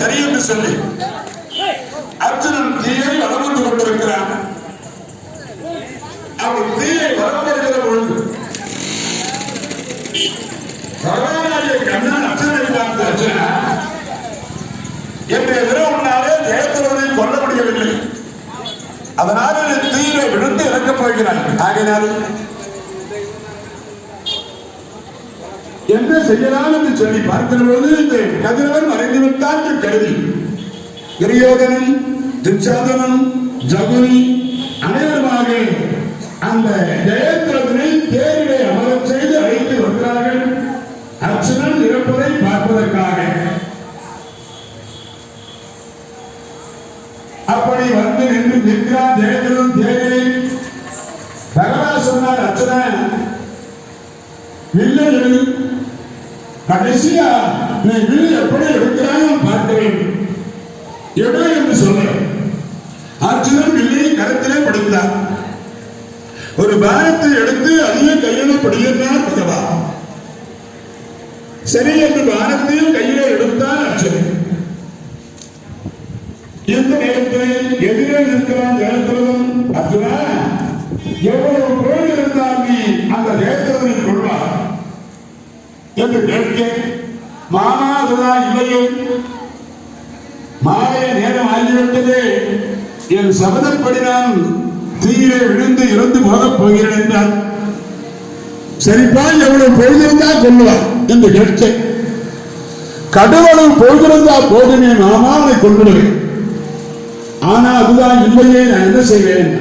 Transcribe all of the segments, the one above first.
சரி என்று சொல்லி அர்ஜுனன் தீயை வளர்ந்து கொண்டிருக்கிறான். அவன் தீயை வளர்ந்திருக்கிற பொழுது பகவானாகிய கண்ணன் அர்ஜுனனை பார்த்து, அர்ஜுனா, என்னுடைய விரோதனாலே ஜெயத்ரதனை கொல்ல முடியவில்லை, அதனால் தீயை விழுந்து இறக்கப் போகிறான். ஆகையினால் என்ன செய்யலாம் என்று சொல்லி பார்க்கிற பொழுது இந்த கதிரவன் மறைந்துவிட்டான் என்று கருதி துரியோதனன், துச்சாதனன், ஜகுனி அனைவருமாக அந்த ஜெயத்ரதனை தேரிலே அமரச் செய்து அழைத்து வருகிறார்கள். அர்ஜுனன் இறப்பதை பார்ப்பதற்காக. அப்படி வந்து நின்று நிற்கிறான் ஜெயத்ரதன் தேரிலே. பகவான் சொன்னார், அர்ஜுனா, வில்லை எழுது, கடைசியா நீ வில் எப்படி எடுக்கிறாய் பார்க்கிறேன், எடு என்று சொல்ல அர்ஜுனன் வில்லை கரத்திலே பிடித்தார். ஒரு பாரத்தை எடுத்து அதிக கையில பிடித்தார் பகவான். சரி என்று பாரத்தையும் கையிலே எடுத்தார் அர்ஜுனன். இந்த நேரத்தில் எதிரே நிற்கிறான் ஜெயத்ரதன். அர்ஜுனா, எவ்வளவு பொழுது இருந்தால் நீ அந்த ஜெயத்ரதனை கொள்வார் என்று கேட்க, மாமா அதுதான் இல்லையே, மாலைய நேரம் ஆகிவிட்டது, என் சபதப்படி நான் தீயிலே விழுந்து இறந்து போகப் போகிறேன் என்றார். சரிப்பா, எவ்வளவு பொழுதிருந்தா கொள்ளுவார் என்று கேட்க, கடவுளவு பொழுதிருந்தா போதுமே மாமா, அவனை கொண்டுடுவேன், ஆனா அதுதான் இல்லையே, நான் என்ன செய்வேன்.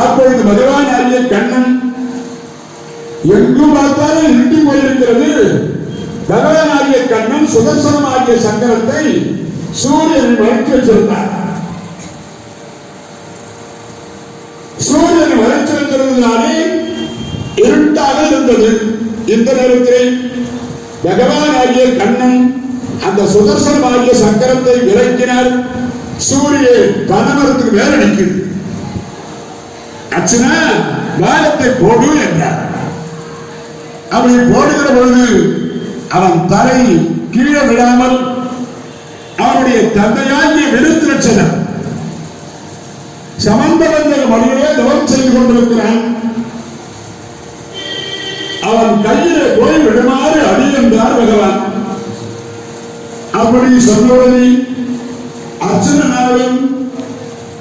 அப்பொழுது பகவான் ஆகிய கண்ணன், எங்கும் பார்த்தாலும் இருட்டி போயிருக்கிறது, பகவான் ஆகிய கண்ணன் சுதர்சனம் ஆகிய சக்கரத்தை சூரியனை மறைத்து வச்சிருந்தார். சூரியனை மறைத்து வைத்திருந்ததாலே இருட்டாக இருந்தது. இந்த நேரத்தில் பகவான் ஆகிய கண்ணன் அந்த சுதர்சனம் ஆகிய சக்கரத்தை விளக்கினார். சூரிய பனமரத்துக்கு மேல நிற்குது. அர்ஜுனா, வானத்தை போடு என்றார். அவனை போடுகிற பொழுது அவன் தலை கீழே விடாமல் அவனுடைய தந்தையாகிய விருத்திரட்சணன் சமந்தவந்த மொழியிலே தவம் செய்து கொண்டிருக்கிறான். அவன் கையிலே போய் விடுமாறு அடி என்றார் பகவான். அப்படி சொன்னவனை அர்ஜுனனாலும்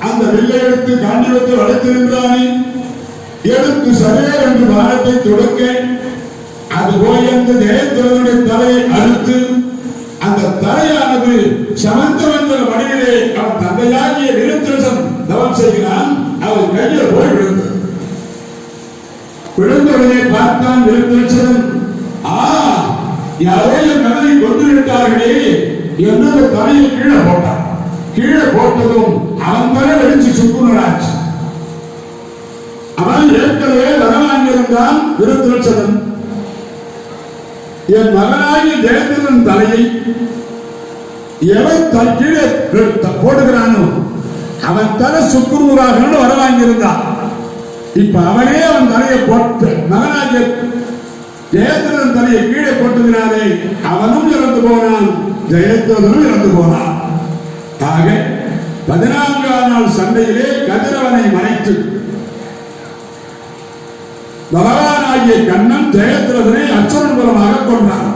அந்த வில்லை எடுத்து காண்டிவத்தை வளைத்திருந்தானே, எடுத்து சரியா என்று வானத்தை தொடக்க, அது போய் அந்த ஜெயத்ரதனுடைய தலையை அறுத்து அந்த தலையானது சமந்தவந்த மடியிலே அவன் தந்தையாகிய விருத்திரட்சன் தவம் செய்கிறான். அவன் கையில் போய் விழுந்தது. விழுந்தவனை பார்த்தான் விருத்திரட்சன். யாரோ என் மகனை கொண்டு விட்டார்களே என்று தலையை கீழே போட்டான். கீழே போட்டதும் அவன் தலை வெடிச்சு சுக்குனராச்சு. அவன் ஏற்கனவே வரவாங்கியிருந்தான் விருத்திரட்சன். என் மகனாகி ஜெயத்ரதன் தலையை எவன் கீழே போடுகிறானோ அவன் தலை சுக்குனூராக வரவாங்கியிருந்தான். இப்ப அவனே அவன் தலையை போட்டு மகனாகிய ஜெயத்ரதன் தலையை கீழே போட்டுகிறானே, அவனும் இறந்து போனான், ஜெயத்ரதனும் இறந்து போனான். ஆக 14ஆம் நாள் சண்டையிலே கதிரவனை மறைத்து பகவானாகிய கண்ணன் ஜெயத்ரதனை அர்ஜுனன் மூலமாக கொண்டான்.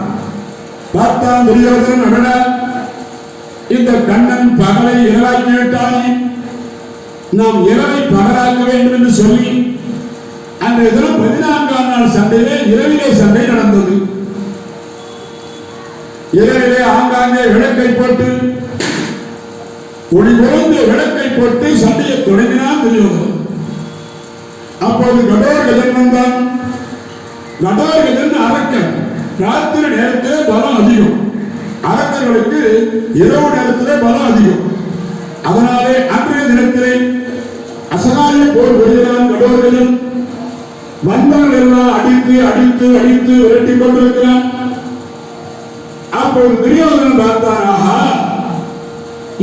பார்த்தான் துரியோதனன், அடடா, இந்த கண்ணன் பகலை இரவாக்கி விட்டானே, நாம் இரவை பகலாக்க வேண்டும் என்று சொல்லி அன்றைய தினம் 14ஆம் நாள் சண்டையிலே இரவிலே சண்டை நடந்தது. இரவிலே ஆங்காங்கே விளக்கை போட்டு ஒளி பொருந்த விளக்கை போட்டு சண்டையை தொடங்கினான் துரியோதனன். அப்போது கடோர்கஜன் வந்தான். கடோர்கஜன் அரக்கன். ராத்திரி நேரத்திலே பலம் அதிகம், அரக்கர்களுக்கு இரவு நேரத்திலே பலம் அதிகம். அதனாலே அன்றைய தினத்திலே அசகாய போர் வருகிறான் கடோர்கஜன். வந்தவர்கள் எல்லாம் அடித்து அடித்து அடித்து விரட்டி கொண்டிருக்கிறான். அப்போது துரியோதனன் பார்த்தாராக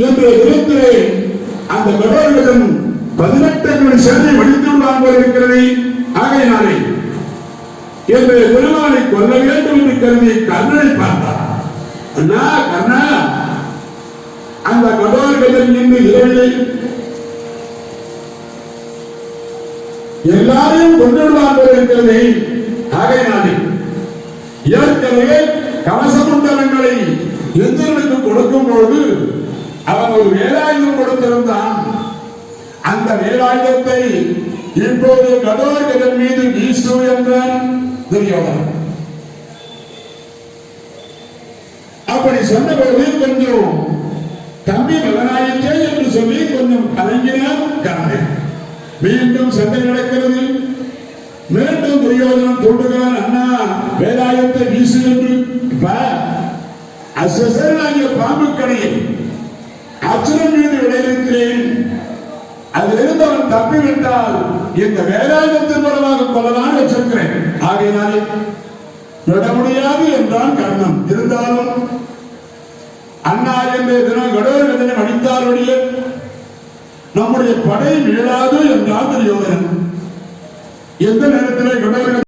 இன்றைய தினத்திலே அந்த கடோர்கஜன் 18 சேனை வடித்துள்ளான் போல் இருக்கிறது. ஆகையினாலே இன்றைய பெருமானை கொல்ல வேண்டும் என்று கருதி கர்ணனை பார்த்தார். அண்ணா, கர்ணா, அந்த கடோர்களில் நின்று இரவிலே எல்லாரையும் கொண்டுடுவான் போல இருக்கிறது. ஆகையினாலே ஏற்கனவே கவசமண்டலங்களை எந்திரனுக்கு கொடுக்கும் பொழுது அவன் ஒரு வேலாயுதம் கொடுத்திருந்தான். அந்த வேலாயுதத்தை இப்போது கடோர்களின் மீது வீசு என்றான் துரியோதனன். அப்படி சொன்னபோது கொஞ்சம் தம்பி மகனாயிற்றே என்று சொல்லி கொஞ்சம் கலங்கினான் கர்ணன். மீண்டும் சண்டை நடக்கிறது. மீண்டும் துரியோதனன் தூண்டுகிறான், அண்ணா வேலாயுதத்தை வீசு என்று. அசசனாகிய பாம்பு கடையை அச்சுரன் மீது விளையிருக்கிறேன், அதிலிருந்து அவன் தப்பிவிட்டால் இந்த வேலாயுதத்தின் மூலமாக கொள்ளலாம் வச்சிருக்கிறேன். ஆகையினாலே விட முடியாது என்றான் கர்ணன். இருந்தாலும் அண்ணா என்ற தினம் கடோர்களை அடித்தாருடைய நம்முடைய படை வீழாது என்றான் துரியோதனன். எந்த நேரத்தில் கடோர்கள்